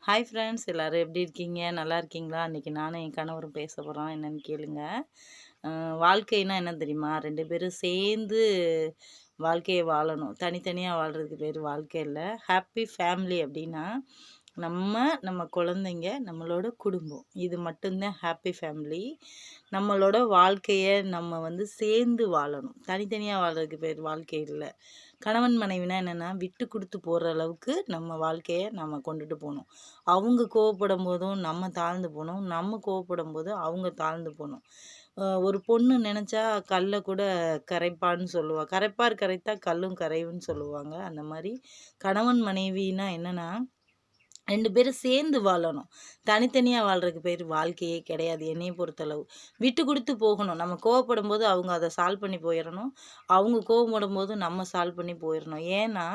Hi friends, எல்லோரும் எப்படி இருக்கீங்க? நல்லா இருக்கீங்களா? இன்றைக்கி நானும் என் கணவரும் பேச போகிறோம். என்னென்னு கேளுங்க. வாழ்க்கைனா என்ன தெரியுமா? 2 பேரும் சேர்ந்து வாழ்க்கையை வாழணும். தனித்தனியாக வாழ்கிறதுக்கு பேர் வாழ்க்கை இல்ல. ஹாப்பி ஃபேமிலி அப்படின்னா, நம்ம குழந்தைங்க, நம்மளோட குடும்பம். இது மட்டும்தான் ஹாப்பி ஃபேமிலி. நம்மளோட வாழ்க்கையை நம்ம சேர்ந்து வாழணும். தனித்தனியாக வாழ்கிறதுக்கு பேர் வாழ்க்கை இல்ல. கணவன் மனைவினா என்னென்னா, விட்டு கொடுத்து போகிற அளவுக்கு நம்ம வாழ்க்கையை நம்ம கொண்டுட்டு போகணும். அவங்க கோவப்படும் போதும் நம்ம தாழ்ந்து போகணும். நம்ம கோவப்படும் போது அவங்க தாழ்ந்து போகணும். ஒரு பொண்ணு நினச்சா கல்லை கூட கரைப்பான்னு சொல்லுவா. கரைப்பார் கரைத்தா கல்லும் கரையும்னு சொல்லுவாங்க. அந்த மாதிரி கணவன் மனைவினா என்னென்னா, 2 பேரும் சேர்ந்து வாழணும். தனித்தனியா வாழ்றதுக்கு பேர் வாழ்க்கையே கிடையாது என்னைய பொறுத்தளவு. விட்டு குடுத்து போகணும். நம்ம கோவப்படும்போது அவங்க அத சால்வ் பண்ணி போயிறணும். அவங்க கோவப்படும்போது நம்ம சால்வ் பண்ணி போயிறணும். ஏன்னா,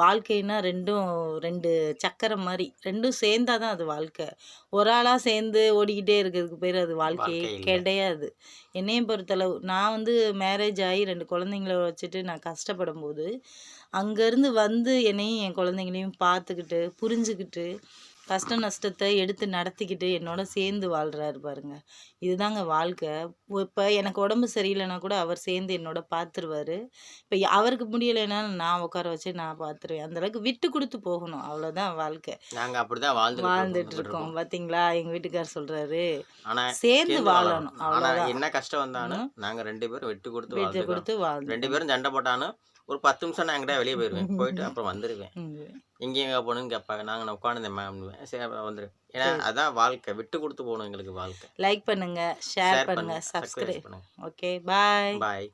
வாழ்க்கைன்னா 2 சக்கரம் மாரி. 2ம் சேர்ந்தா தான் அது வாழ்க்கை. ஒரு ஆளா சேர்ந்து ஓடிக்கிட்டே இருக்கிறதுக்கு பேர் அது வாழ்க்கையே கிடையாது. என்னைய பொறுத்தளவு நான் மேரேஜ் ஆகி 2 குழந்தைங்கள வச்சுட்டு நான் கஷ்டப்படும்போது, அங்கேருந்து வந்து என்னையும் என் குழந்தைங்களையும் பார்த்துக்கிட்டு, புரிஞ்சுக்கிட்டு, கஷ்ட நஷ்டத்தை எடுத்து நடத்திக்கிட்டு என்னோட சேர்ந்து வாழ்றாரு பாருங்க. இதுதாங்க வாழ்க்கை. இப்போ எனக்கு உடம்பு சரியில்லைனா கூட அவர் சேர்ந்து என்னோட பார்த்துருவாரு. இப்போ அவருக்கு முடியலைனாலும் நான் உட்கார வச்சு நான் பார்த்துருவேன். அந்த அளவுக்கு விட்டு கொடுத்து போகணும். அவ்வளோதான் வாழ்க்கை. நாங்க அப்படிதான் வாழ்ந்துட்டு இருக்கோம். பார்த்தீங்களா? எங்க வீட்டுக்காரர் சொல்றாரு, ஆனா சேர்ந்து வாழணும். ஆனா அவ்வளோதான். என்ன கஷ்டம் வந்தாலும் நாங்க 2 பேரும் விட்டு கொடுத்து விட்டு கொடுத்து 2 வாழ்ந்துக்கணும். பேரும் சண்டை போட்டாலும் ஒரு 10 நிமிஷம் நான் எங்கிட்ட வெளியே போயிடுவேன். போயிட்டு அப்புறம் வந்துடுவேன். இங்கே எங்கே போகணுன்னு கேட்பாங்க. நாங்கள் நான் உட்காந்துருந்தேன் மேம்னுவேன். சரி அப்புறம் வந்துடுவேன். ஏன்னா அதான் வாழ்க்கை. விட்டு கொடுத்து போகணும் எங்களுக்கு வாழ்க்கை. லைக் பண்ணுங்க, ஷேர் பண்ணுங்க, சப்ஸ்கிரைப் பண்ணுங்க. ஓகே, பாய். பாய்.